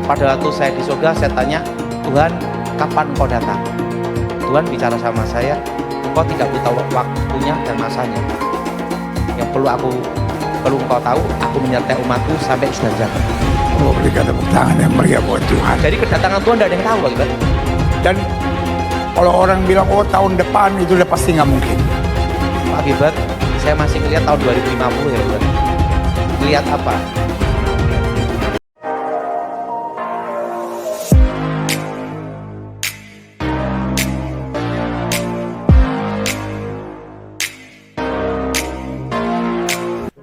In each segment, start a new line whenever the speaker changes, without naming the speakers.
pada waktu saya di surga, saya tanya, Tuhan, kapan engkau datang? Tuhan bicara sama saya, engkau tidak tahu waktunya dan masanya. Yang perlu engkau tahu, aku menyertai umatku sampai sudah zaman.
Oh, berikan tepuk tangan yang meriah buat Tuhan.
Jadi kedatangan Tuhan tidak ada yang tahu, Pak Gilbert.
Dan kalau orang bilang, oh tahun depan itu udah pasti nggak mungkin.
Pak Gilbert, saya masih ngelihat tahun 2050 ya, Gilbert. Lihat apa?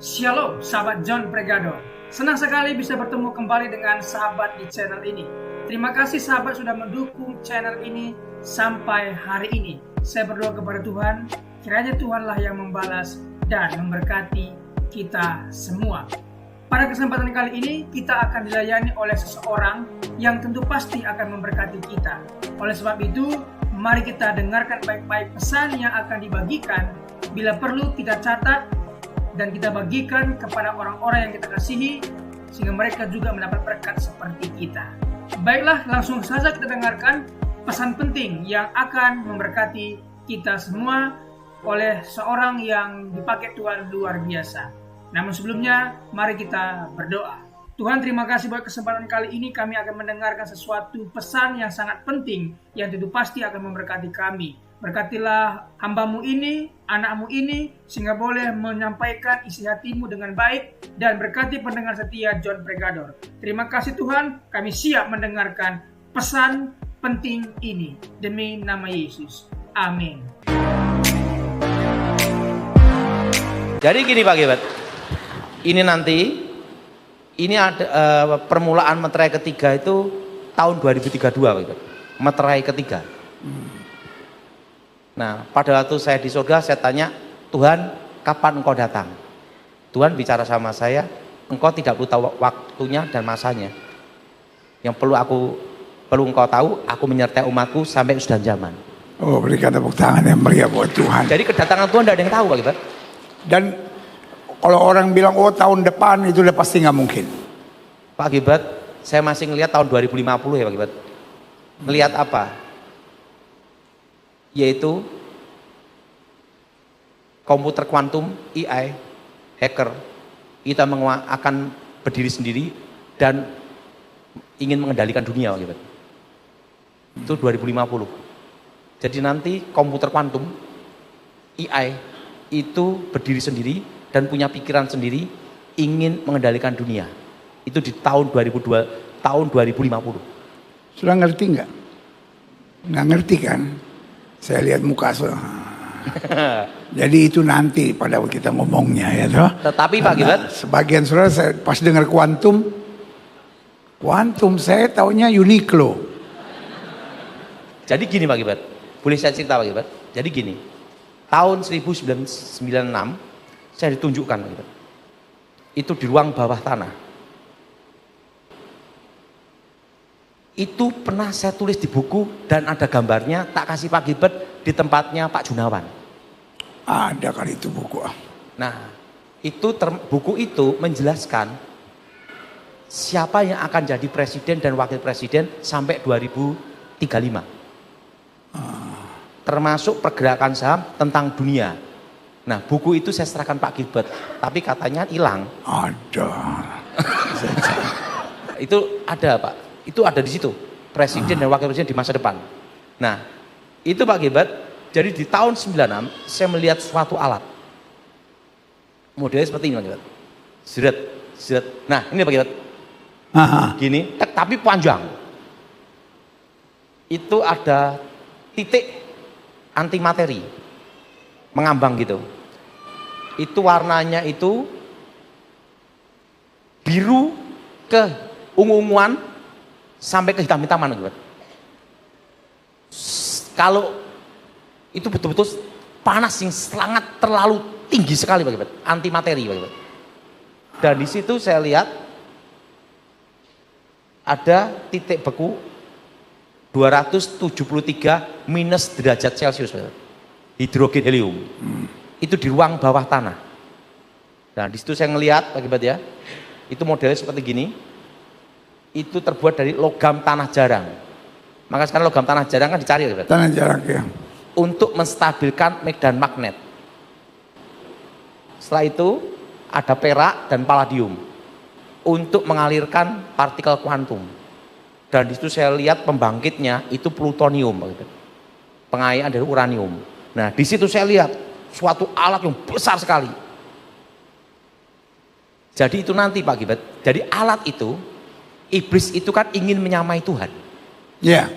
Shalom sahabat John Pregado. Senang sekali bisa bertemu kembali dengan sahabat di channel ini. Terima kasih sahabat sudah mendukung channel ini sampai hari ini. Saya berdoa kepada Tuhan, kiranya Tuhanlah yang membalas dan memberkati kita semua. Pada kesempatan kali ini kita akan dilayani oleh seseorang yang tentu pasti akan memberkati kita. Oleh sebab itu, mari kita dengarkan baik-baik pesan yang akan dibagikan. Bila perlu kita catat dan kita bagikan kepada orang-orang yang kita kasihi, sehingga mereka juga mendapat berkat seperti kita. Baiklah, langsung saja kita dengarkan pesan penting yang akan memberkati kita semua oleh seorang yang dipakai Tuhan luar biasa. Namun sebelumnya, mari kita berdoa. Tuhan, terima kasih buat kesempatan kali ini kami akan mendengarkan sesuatu pesan yang sangat penting yang tentu pasti akan memberkati kami. Berkatilah hambamu ini, anakmu ini, sehingga boleh menyampaikan isi hatimu dengan baik, dan berkati pendengar setia John Pregador. Terima kasih Tuhan, kami siap mendengarkan pesan penting ini. Demi nama Yesus. Amin.
Jadi gini Pak Gilbert, ini ada permulaan meterai ketiga itu tahun 2032 Pak Gilbert. Meterai ketiga. Nah, pada waktu saya di surga, saya tanya, Tuhan, kapan engkau datang? Tuhan bicara sama saya, engkau tidak tahu waktunya dan masanya. Yang perlu engkau tahu, aku menyertai umatku sampai sudah zaman.
Oh, berikan tepuk tangan yang meriah buat Tuhan.
Jadi kedatangan Tuhan tidak ada yang tahu, Pak Gilbert.
Dan kalau orang bilang, oh tahun depan itu udah pasti nggak mungkin.
Pak Gilbert, saya masih ngelihat tahun 2050 ya Pak Gilbert. Ngelihat apa? Yaitu komputer kuantum, AI, hacker, kita akan berdiri sendiri dan ingin mengendalikan dunia gitu. Itu 2050. Jadi nanti komputer kuantum, AI itu berdiri sendiri dan punya pikiran sendiri, ingin mengendalikan dunia. Itu di tahun 2050.
Sudah ngerti nggak? Nggak ngerti kan? Saya lihat muka jadi itu nanti pada waktu kita ngomongnya ya toh.
Tetapi Pak Gilbert,
sebagian saudara saya pas dengar kuantum saya taunya Uniqlo.
jadi gini Pak Gilbert, boleh saya cerita Pak Gilbert? Jadi gini, tahun 1996 saya ditunjukkan Pak Gilbert. Itu di ruang bawah tanah. Itu pernah saya tulis di buku dan ada gambarnya, tak kasih Pak Gilbert di tempatnya Pak Junawan.
Ada kali itu buku.
Nah, buku itu menjelaskan siapa yang akan jadi presiden dan wakil presiden sampai 2035. Termasuk pergerakan saham tentang dunia. Nah, buku itu saya serahkan Pak Gilbert, tapi katanya hilang.
Ada.
Itu ada Pak. Itu ada di situ, presiden dan wakil presiden di masa depan. Nah, itu Pak Gilbert, jadi di tahun 96 saya melihat suatu alat. Modelnya seperti ini Pak Gilbert. Zret. Nah, ini Pak Gilbert. Gini, tapi panjang. Itu ada titik antimateri. Mengambang gitu. Itu warnanya itu biru ke ungu-unguan sampai ke hitam-hitaman gitu. Kalau itu betul-betul panas yang sangat terlalu tinggi sekali Pak Gilbert, antimateri Pak Gilbert. Dan di situ saya lihat ada titik beku 273 minus derajat Celcius Pak Gilbert. Hidrogen helium. Itu di ruang bawah tanah. Nah, di situ saya ngelihat Pak Gilbert ya. Itu modelnya seperti gini. itu terbuat dari logam tanah jarang. Maka sekarang logam tanah jarang kan dicari ya,
Tanah jarak ya.
untuk menstabilkan medan magnet. Setelah itu ada perak dan palladium untuk mengalirkan partikel kuantum. Dan di situ saya lihat pembangkitnya itu plutonium, pengayaan dari uranium. Nah di situ saya lihat suatu alat yang besar sekali. Jadi itu nanti Pak Gibet, jadi alat itu, iblis itu kan ingin menyamai Tuhan.
Ya.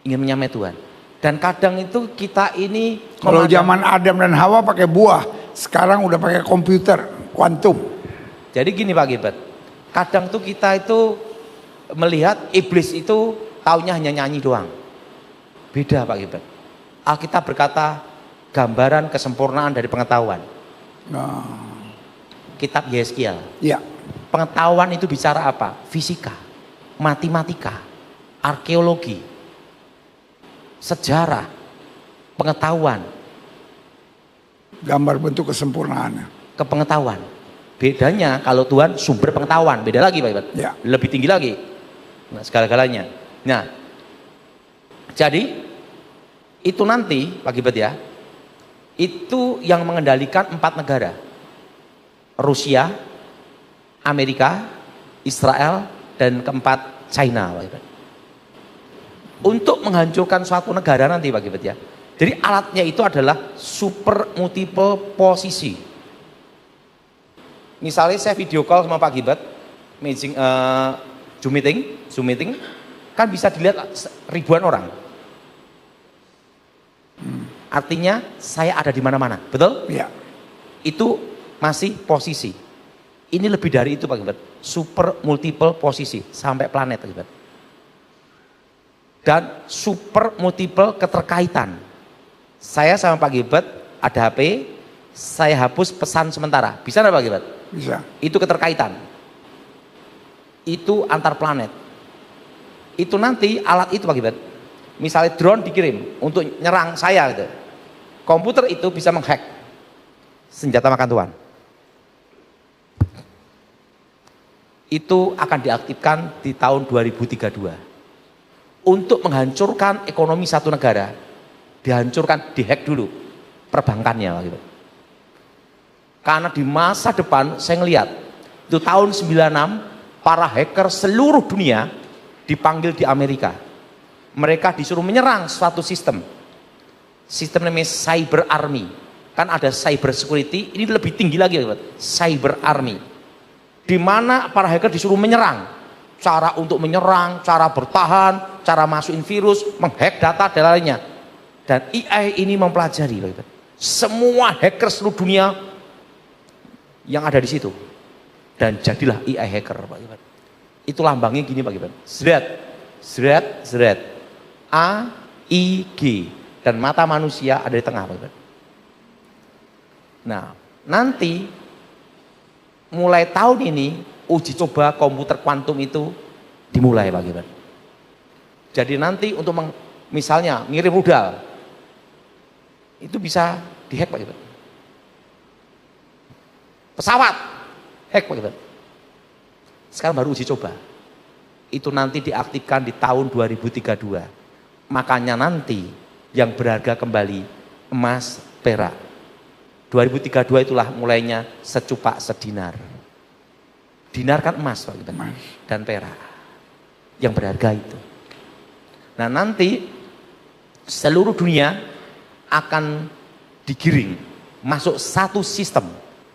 Ingin menyamai Tuhan. Dan kadang itu kita ini
Kalau zaman Adam dan Hawa pakai buah, sekarang udah pakai komputer kuantum.
Jadi gini Pak Gibet, kadang tuh kita itu melihat iblis itu taunya hanya nyanyi doang. Beda Pak Gibet. Alkitab berkata gambaran kesempurnaan dari pengetahuan.
Nah,
Kitab Yeskiel.
ya.
Pengetahuan itu bicara apa? Fisika, matematika, arkeologi, sejarah, pengetahuan,
Gambar bentuk kesempurnaannya.
kepengetahuan. Bedanya kalau Tuhan sumber pengetahuan, beda lagi Pak Ibat.
Ya.
Lebih tinggi lagi. Nah, segala-galanya. Nah, jadi itu nanti Pak Ibat ya, itu yang mengendalikan 4 negara. Rusia, Amerika, Israel, dan keempat China Pak Ibat. Untuk menghancurkan suatu negara nanti Pak Ibat ya. Jadi alatnya itu adalah super multiple posisi. Misalnya saya video call sama Pak Gibet, Zoom meeting, kan bisa dilihat ribuan orang. Artinya saya ada di mana-mana, betul?
Ya.
Itu masih posisi. Ini lebih dari itu Pak Gibet, super multiple posisi sampai planet Pak Gibet. Dan super multiple keterkaitan. Saya sama Pak Gibet ada HP, saya hapus pesan sementara. Bisa nggak Pak Gibet?
Bisa.
Itu keterkaitan. Itu antar planet. Itu nanti alat itu Pak Gibet. Misalnya drone dikirim untuk nyerang saya gitu. Komputer itu bisa menghack senjata makan Tuhan. Itu akan diaktifkan di tahun 2032. Untuk menghancurkan ekonomi satu negara, dihancurkan, dihack dulu perbankannya Pak Gibet. Karena di masa depan saya ngelihat itu tahun 96 para hacker seluruh dunia dipanggil di Amerika. Mereka disuruh menyerang suatu sistem. Sistem namanya cyber army. Kan ada cyber security, ini lebih tinggi lagi cyber army. Di mana para hacker disuruh menyerang. Cara untuk menyerang, cara bertahan, cara masukin virus, menghack data dan lainnya. Dan AI ini mempelajari semua hacker seluruh dunia yang ada di situ, dan jadilah AI hacker Pak Gibran. Itu lambangnya gini Pak Gibran, zret, A, I, G, dan mata manusia ada di tengah Pak Gibran. Nah, nanti mulai tahun ini uji coba komputer kuantum itu dimulai Pak Gibran. Jadi nanti untuk misalnya ngirim rudal itu bisa dihack Pak Gibran. Pesawat hack Pak Gibran. Sekarang baru uji coba. Itu nanti diaktifkan di tahun 2032. Makanya nanti yang berharga kembali emas, perak. 2032 itulah mulainya secupak sedinar. Dinar kan emas Pak Gibran, dan perak yang berharga itu. Nah nanti seluruh dunia akan digiring masuk satu sistem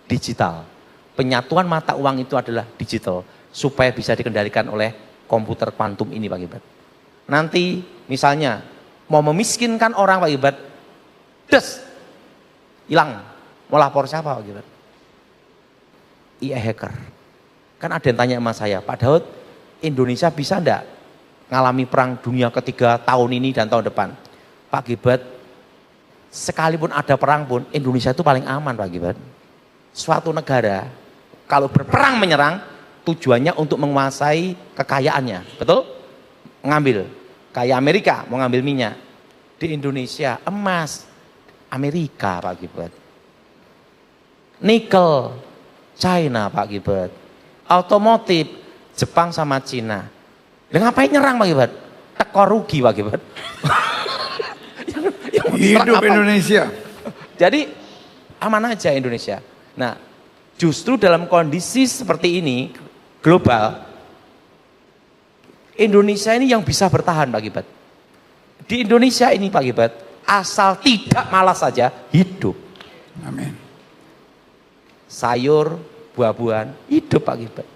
digital. Penyatuan mata uang itu adalah digital supaya bisa dikendalikan oleh komputer kuantum ini Pak Gibran. Nanti misalnya mau memiskinkan orang Pak Gibran, hilang. Mau lapor siapa Pak Gibran? AI hacker. Kan ada yang tanya sama saya, Pak Daud, Indonesia bisa enggak ngalami perang dunia ketiga tahun ini dan tahun depan? Pak Gibran, sekalipun ada perang pun Indonesia itu paling aman Pak Gibran. Suatu negara kalau berperang menyerang tujuannya untuk menguasai kekayaannya, betul? Mengambil, kayak Amerika mau ngambil minyak. Di Indonesia emas, Amerika Pak Gibran. Nikel, China Pak Gibran. Otomotif, Jepang sama Cina. Lah ngapain nyerang Pak Gilbert? Teko rugi Pak Gilbert.
Hidup Indonesia.
Jadi aman aja Indonesia. Nah, justru dalam kondisi seperti ini global, Indonesia ini yang bisa bertahan Pak Gilbert. Di Indonesia ini Pak Gilbert, asal tidak malas saja hidup.
Amin.
Sayur, buah-buahan hidup Pak Gilbert.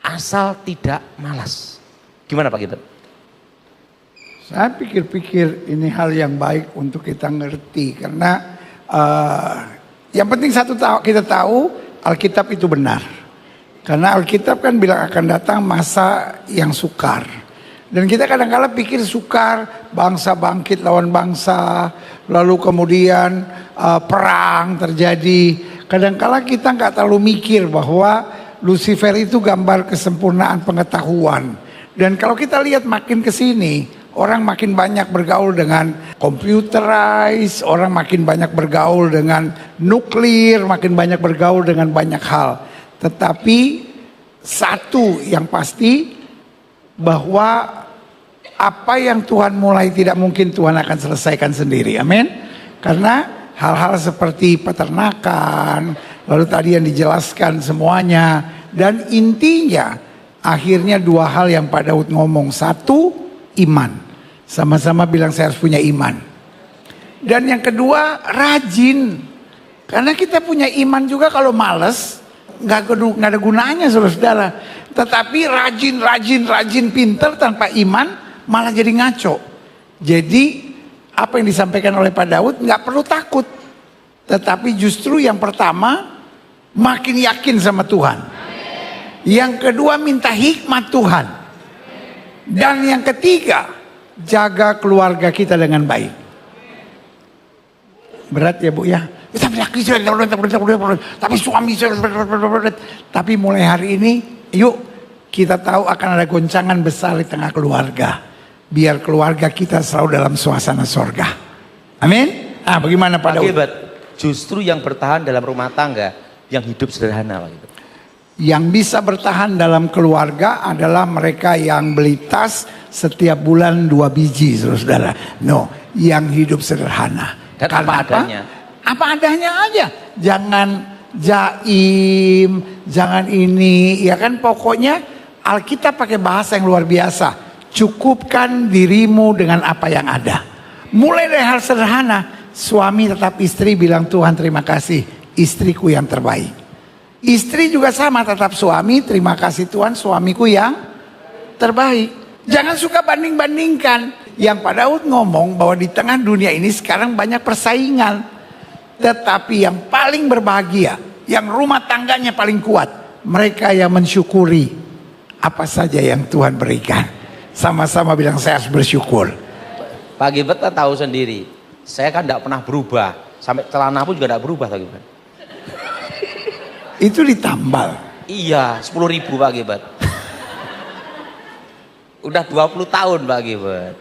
Asal tidak malas. Gimana Pak Gilbert?
Saya pikir-pikir ini hal yang baik untuk kita ngerti. Karena yang penting kita tahu Alkitab itu benar. Karena Alkitab kan bilang akan datang masa yang sukar. Dan kita kadang-kadang pikir sukar, bangsa bangkit lawan bangsa, lalu kemudian perang terjadi. Kadang-kadang kita nggak terlalu mikir bahwa Lucifer itu gambar kesempurnaan pengetahuan. Dan kalau kita lihat makin ke sini, orang makin banyak bergaul dengan computerized, orang makin banyak bergaul dengan nuklir, makin banyak bergaul dengan banyak hal. Tetapi satu yang pasti, bahwa apa yang Tuhan mulai tidak mungkin Tuhan akan selesaikan sendiri. Amin. Karena hal-hal seperti peternakan, lalu tadi yang dijelaskan semuanya, dan intinya akhirnya dua hal yang Pak Daud ngomong. Satu, iman. Sama-sama bilang saya harus punya iman. Dan yang kedua, rajin. Karena kita punya iman juga kalau males, nggak ada gunanya saudara-saudara. Tetapi rajin, pinter tanpa iman malah jadi ngaco. Jadi apa yang disampaikan oleh Pak Daud nggak perlu takut. Tetapi justru yang pertama makin yakin sama Tuhan. Yang kedua minta hikmat Tuhan. Dan yang ketiga jaga keluarga kita dengan baik. Berat ya Bu ya. Tapi suami, tapi mulai hari ini yuk kita tahu akan ada goncangan besar di tengah keluarga. Biar keluarga kita selalu dalam suasana sorga. Amin. Bagaimana Pak Daud?
Justru yang bertahan dalam rumah tangga yang hidup sederhana Pak Gilbert.
Yang bisa bertahan dalam keluarga adalah mereka yang beli tas setiap bulan 2 biji saudara. No, yang hidup sederhana.
Dan apa adanya.
Apa adanya aja. Jangan jaim, jangan ini, ya kan, pokoknya Alkitab pakai bahasa yang luar biasa. Cukupkan dirimu dengan apa yang ada. Mulai dari hal sederhana, suami tetap istri bilang Tuhan terima kasih, istriku yang terbaik. Istri juga sama, tetap suami terima kasih Tuhan, suamiku yang terbaik. Jangan suka banding-bandingkan. Yang Pak Daud ngomong bahwa di tengah dunia ini sekarang banyak persaingan. Tetapi yang paling berbahagia, yang rumah tangganya paling kuat, mereka yang mensyukuri apa saja yang Tuhan berikan. Sama-sama bilang saya harus bersyukur.
Pak Gilbert kan tahu sendiri, saya kan tidak pernah berubah. Sampai celana pun juga tidak berubah Pak Gilbert.
Itu ditambal.
Iya, 10.000 Pak Gilbert. Udah 20 tahun Pak Gilbert.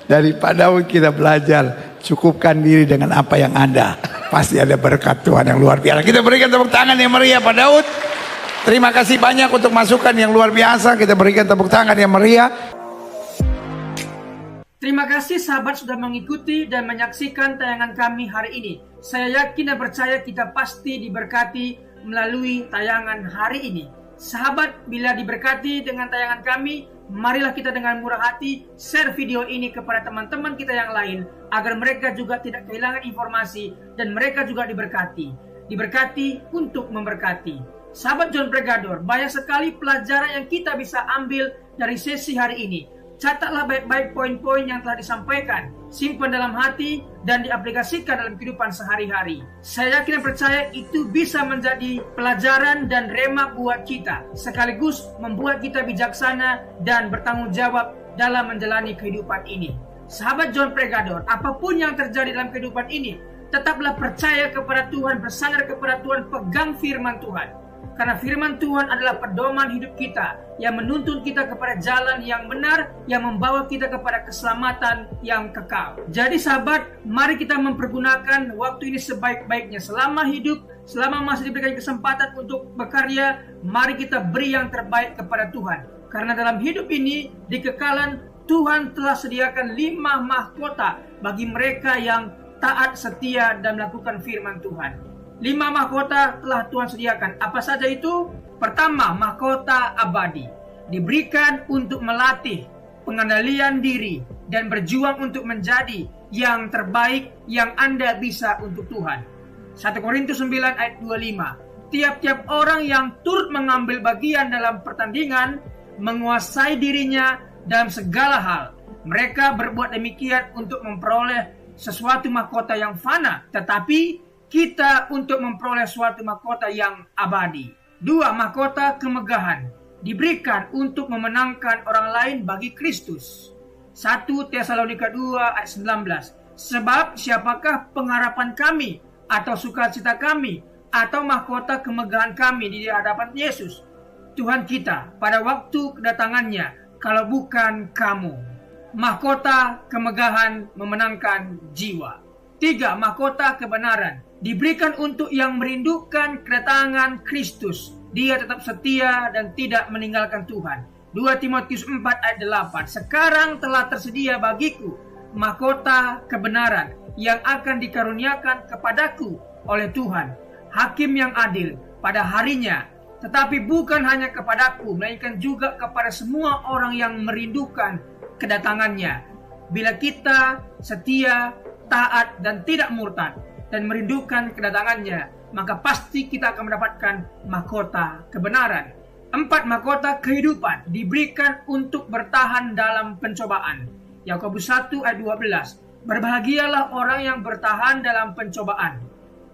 Dari Pak Daud kita belajar, cukupkan diri dengan apa yang ada. Pasti ada berkat Tuhan yang luar biasa. Kita berikan tepuk tangan yang meriah Pak Daud. Terima kasih banyak untuk masukan yang luar biasa. Kita berikan tepuk tangan yang meriah.
Terima kasih sahabat sudah mengikuti dan menyaksikan tayangan kami hari ini. Saya yakin dan percaya kita pasti diberkati melalui tayangan hari ini. Sahabat, bila diberkati dengan tayangan kami, marilah kita dengan murah hati share video ini kepada teman-teman kita yang lain, agar mereka juga tidak kehilangan informasi dan mereka juga diberkati. Diberkati untuk memberkati. Sahabat John Pregador, banyak sekali pelajaran yang kita bisa ambil dari sesi hari ini. Catatlah baik-baik poin-poin yang telah disampaikan, simpan dalam hati dan diaplikasikan dalam kehidupan sehari-hari. Saya yakin dan percaya itu bisa menjadi pelajaran dan rema buat kita, sekaligus membuat kita bijaksana dan bertanggung jawab dalam menjalani kehidupan ini. Sahabat John Pregador, apapun yang terjadi dalam kehidupan ini, tetaplah percaya kepada Tuhan, bersandar kepada Tuhan, pegang firman Tuhan. Karena firman Tuhan adalah pedoman hidup kita yang menuntun kita kepada jalan yang benar, yang membawa kita kepada keselamatan yang kekal. Jadi sahabat, mari kita mempergunakan waktu ini sebaik-baiknya selama hidup, Selama masih diberikan kesempatan untuk berkarya, mari kita beri yang terbaik kepada Tuhan. Karena dalam hidup ini, di kekalan, Tuhan telah sediakan 5 mahkota bagi mereka yang taat, setia, dan melakukan firman Tuhan. 5 mahkota telah Tuhan sediakan. Apa saja itu? Pertama, mahkota abadi. Diberikan untuk melatih pengendalian diri dan berjuang untuk menjadi yang terbaik yang Anda bisa untuk Tuhan. 1 Korintus 9 ayat 25. Tiap-tiap orang yang turut mengambil bagian dalam pertandingan menguasai dirinya dalam segala hal. Mereka berbuat demikian untuk memperoleh sesuatu mahkota yang fana, tetapi kita untuk memperoleh suatu mahkota yang abadi. 2. Mahkota kemegahan diberikan untuk memenangkan orang lain bagi Kristus. 1 Tesalonika 2 ayat 19. Sebab siapakah pengharapan kami atau sukacita kami atau mahkota kemegahan kami di hadapan Yesus Tuhan kita pada waktu kedatangannya, kalau bukan kamu. Mahkota kemegahan memenangkan jiwa. 3. Mahkota kebenaran diberikan untuk yang merindukan kedatangan Kristus. Dia tetap setia dan tidak meninggalkan Tuhan. 2 Timotius 4 ayat 8. Sekarang telah tersedia bagiku mahkota kebenaran yang akan dikaruniakan kepadaku oleh Tuhan, Hakim yang adil pada harinya. Tetapi bukan hanya kepadaku, melainkan juga kepada semua orang yang merindukan kedatangannya. Bila kita setia, taat, dan tidak murtad, dan merindukan kedatangannya, maka pasti kita akan mendapatkan mahkota kebenaran. 4. Mahkota kehidupan diberikan untuk bertahan dalam pencobaan. Yakobus 1 ayat 12. Berbahagialah orang yang bertahan dalam pencobaan.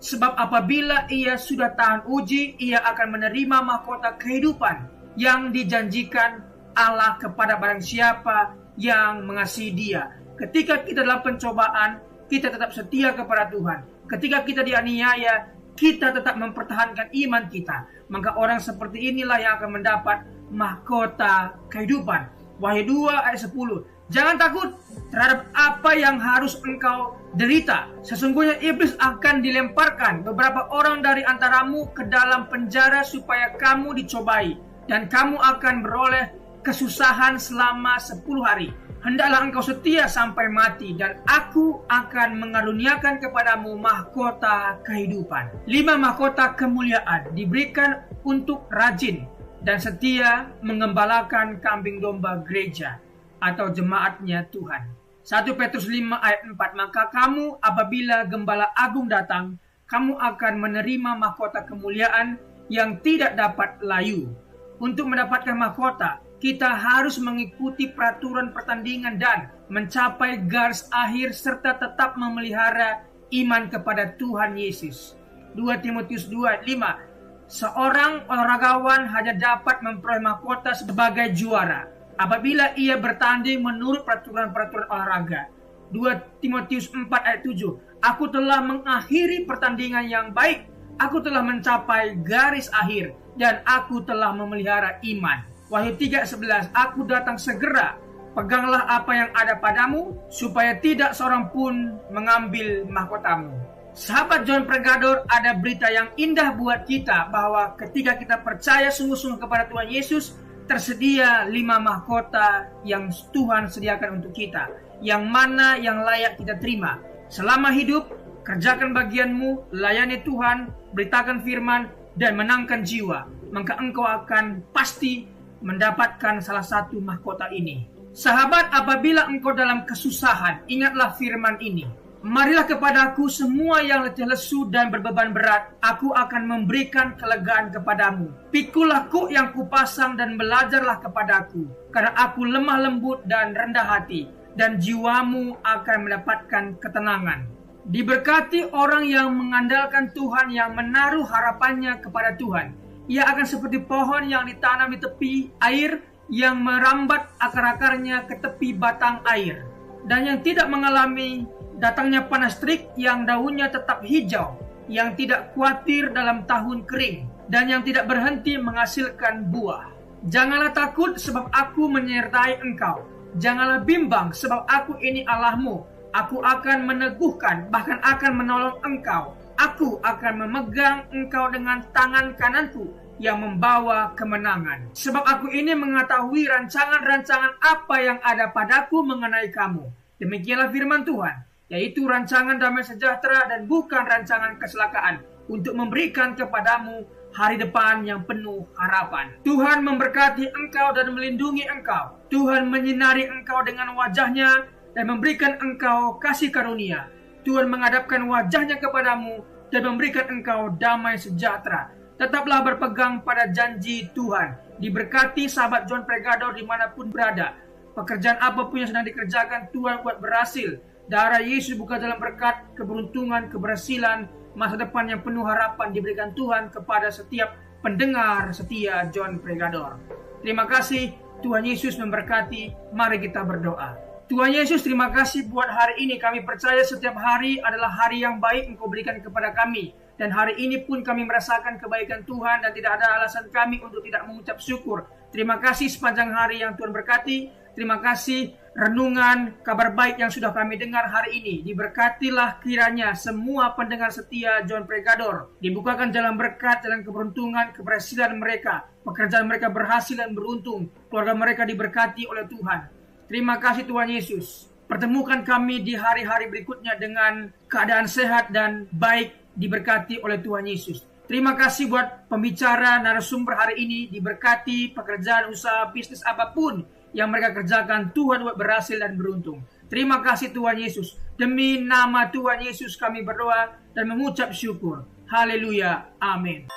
Sebab apabila ia sudah tahan uji, ia akan menerima mahkota kehidupan yang dijanjikan Allah kepada barang siapa yang mengasihi Dia. Ketika kita dalam pencobaan, kita tetap setia kepada Tuhan. Ketika kita dianiaya, kita tetap mempertahankan iman kita. Maka orang seperti inilah yang akan mendapat mahkota kehidupan. Wahyu 2 ayat 10. Jangan takut terhadap apa yang harus engkau derita. Sesungguhnya iblis akan dilemparkan beberapa orang dari antaramu ke dalam penjara supaya kamu dicobai, dan kamu akan beroleh kesusahan selama 10 hari. Hendaklah engkau setia sampai mati, dan aku akan mengaruniakan kepadamu mahkota kehidupan. 5. Mahkota kemuliaan diberikan untuk rajin dan setia mengembalakan kambing domba gereja atau jemaatnya Tuhan. 1 Petrus 5 ayat 4. Maka kamu apabila gembala agung datang, kamu akan menerima mahkota kemuliaan yang tidak dapat layu. Untuk mendapatkan mahkota, kita harus mengikuti peraturan pertandingan dan mencapai garis akhir serta tetap memelihara iman kepada Tuhan Yesus. 2 Timotius 2 ayat 5. Seorang olahragawan hanya dapat memperoleh mahkota sebagai juara apabila ia bertanding menurut peraturan-peraturan olahraga. 2 Timotius 4 ayat 7. Aku telah mengakhiri pertandingan yang baik. Aku telah mencapai garis akhir dan aku telah memelihara iman. Wahyu 3:11. Aku datang segera. Peganglah apa yang ada padamu supaya tidak seorang pun mengambil mahkotamu. Sahabat John Pregador, ada berita yang indah buat kita bahwa ketika kita percaya sungguh-sungguh kepada Tuhan Yesus, tersedia 5 mahkota yang Tuhan sediakan untuk kita, yang mana yang layak kita terima. Selama hidup, kerjakan bagianmu, layani Tuhan, beritakan firman, dan menangkan jiwa. Maka engkau akan pasti mendapatkan salah satu mahkota ini. Sahabat, apabila engkau dalam kesusahan, ingatlah firman ini. Marilah kepadaku semua yang letih lesu dan berbeban berat, aku akan memberikan kelegaan kepadamu. Pikulah kuk yang kupasang dan belajarlah kepadaku, karena aku lemah lembut dan rendah hati, dan jiwamu akan mendapatkan ketenangan. Diberkati orang yang mengandalkan Tuhan, yang menaruh harapannya kepada Tuhan. Ia akan seperti pohon yang ditanam di tepi air, yang merambat akar-akarnya ke tepi batang air, dan yang tidak mengalami datangnya panas terik, yang daunnya tetap hijau, yang tidak khawatir dalam tahun kering, dan yang tidak berhenti menghasilkan buah. Janganlah takut, sebab aku menyertai engkau. Janganlah bimbang, sebab aku ini Allahmu. Aku akan meneguhkan, bahkan akan menolong engkau. Aku akan memegang engkau dengan tangan kananku yang membawa kemenangan. Sebab aku ini mengetahui rancangan-rancangan apa yang ada padaku mengenai kamu. Demikianlah firman Tuhan, yaitu rancangan damai sejahtera dan bukan rancangan kecelakaan, untuk memberikan kepadamu hari depan yang penuh harapan. Tuhan memberkati engkau dan melindungi engkau. Tuhan menyinari engkau dengan wajahnya dan memberikan engkau kasih karunia. Tuhan menghadapkan wajahnya kepadamu dan memberikan engkau damai sejahtera. Tetaplah berpegang pada janji Tuhan. Diberkati sahabat John Pregado dimanapun berada. Pekerjaan apapun yang sedang dikerjakan, Tuhan buat berhasil. Darah Yesus bukan dalam berkat, keberuntungan, keberhasilan, masa depan yang penuh harapan diberikan Tuhan kepada setiap pendengar setia John Pregador. Terima kasih, Tuhan Yesus memberkati. Mari kita berdoa. Tuhan Yesus, terima kasih buat hari ini. Kami percaya setiap hari adalah hari yang baik Engkau berikan kepada kami. Dan hari ini pun kami merasakan kebaikan Tuhan dan tidak ada alasan kami untuk tidak mengucap syukur. Terima kasih sepanjang hari yang Tuhan berkati. Terima kasih renungan kabar baik yang sudah kami dengar hari ini. Diberkatilah kiranya semua pendengar setia John Pregador. Dibukakan jalan berkat, jalan keberuntungan, keberhasilan mereka. Pekerjaan mereka berhasil dan beruntung. Keluarga mereka diberkati oleh Tuhan. Terima kasih Tuhan Yesus. Pertemukan kami di hari-hari berikutnya dengan keadaan sehat dan baik, diberkati oleh Tuhan Yesus. Terima kasih buat pembicara narasumber hari ini. Diberkati pekerjaan, usaha, bisnis apapun yang mereka kerjakan. Tuhan buat berhasil dan beruntung. Terima kasih Tuhan Yesus. Demi nama Tuhan Yesus kami berdoa dan mengucap syukur. Haleluya. Amin.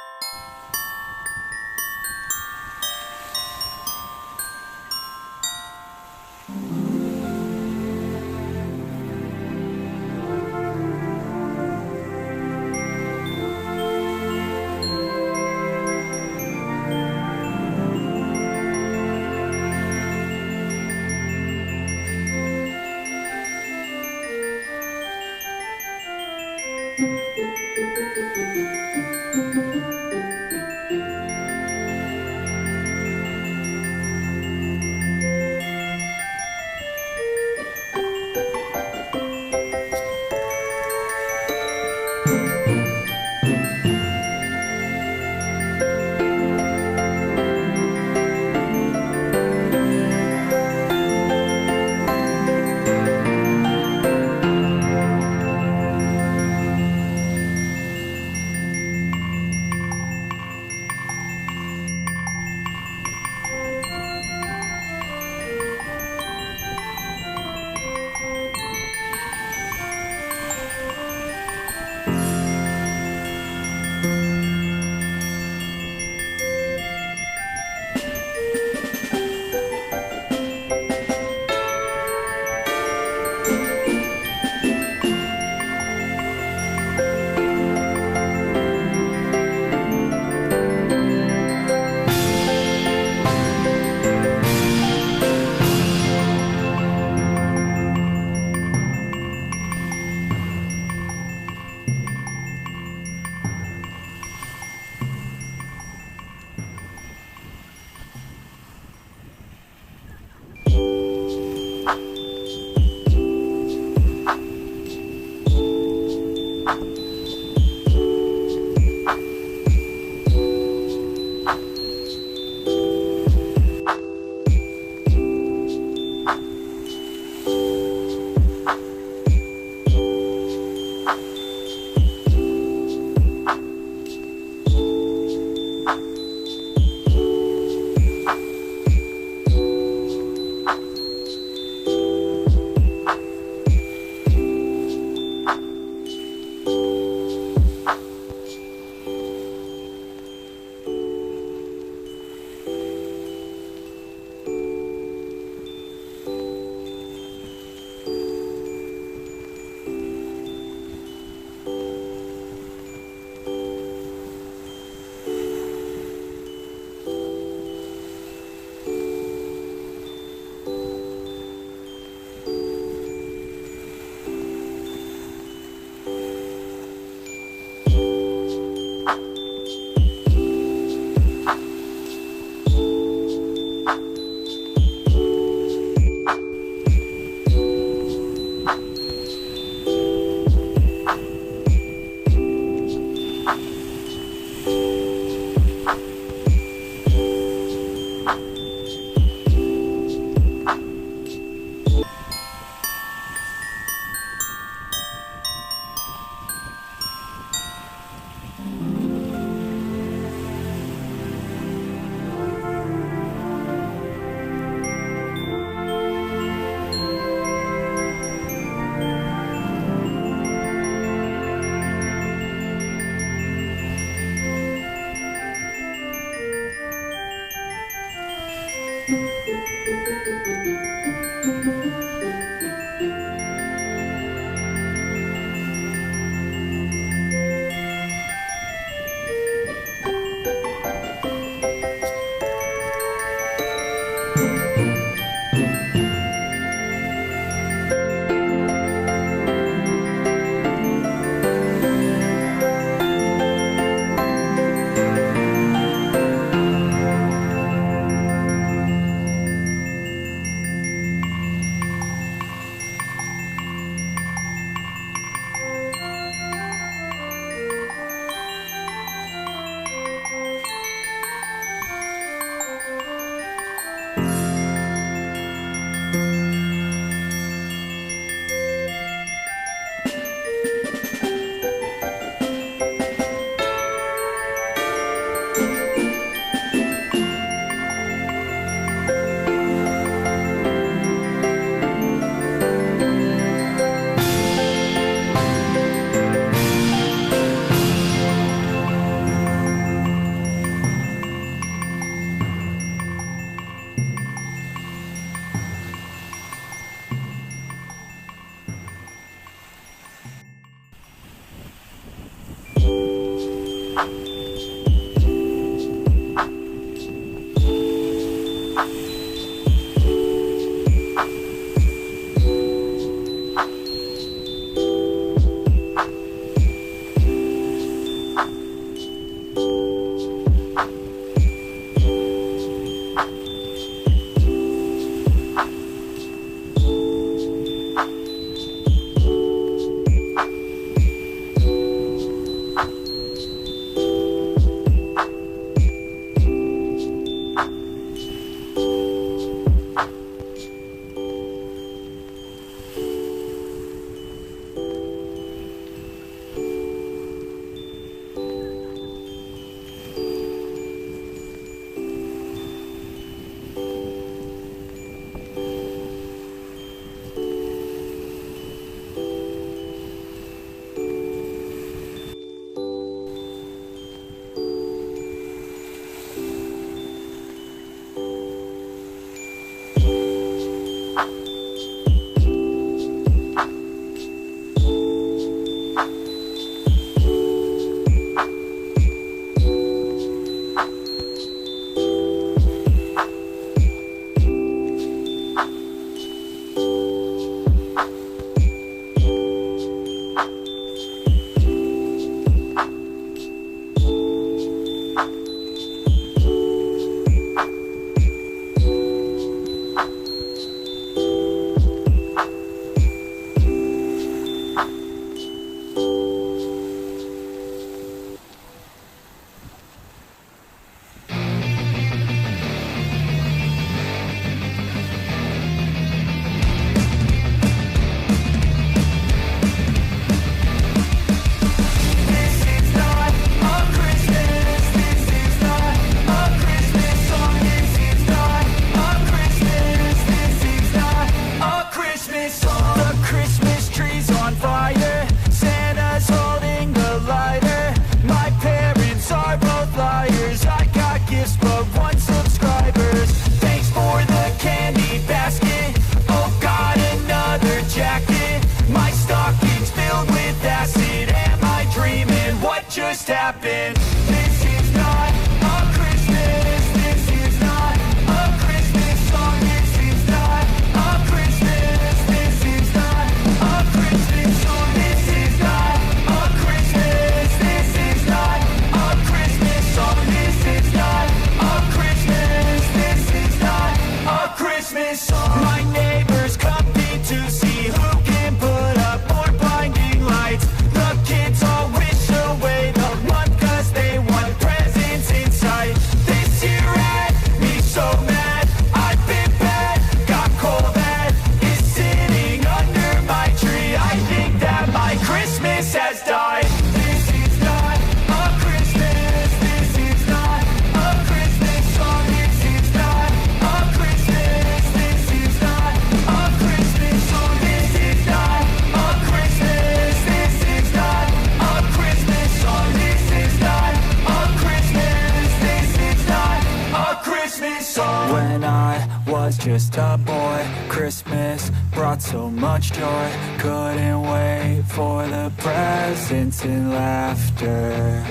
Christmas song. When I was just a boy, Christmas brought so much joy. Couldn't wait for the presents and laughter.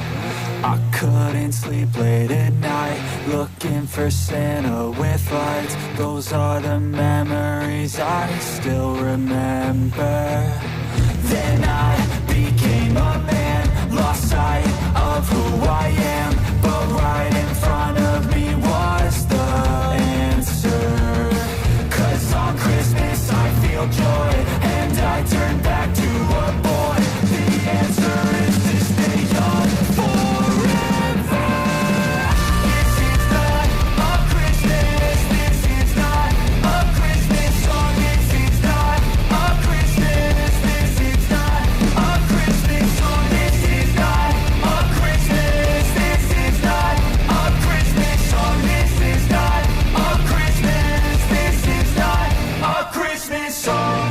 I couldn't sleep late at night, looking for Santa with lights. Those are the memories I still remember. Then I became a man, lost sight of who I am, but right in front of me was the answer. 'Cause on Christmas I feel joy, and I turn back to a boy. The answer is to stay young forever. This is not a Christmas, this is not a Christmas song. This is not a Christmas, this is not a Christmas song. This is not a Christmas, this is not a Christmas song. This is not a Christmas, this is not a Christmas song.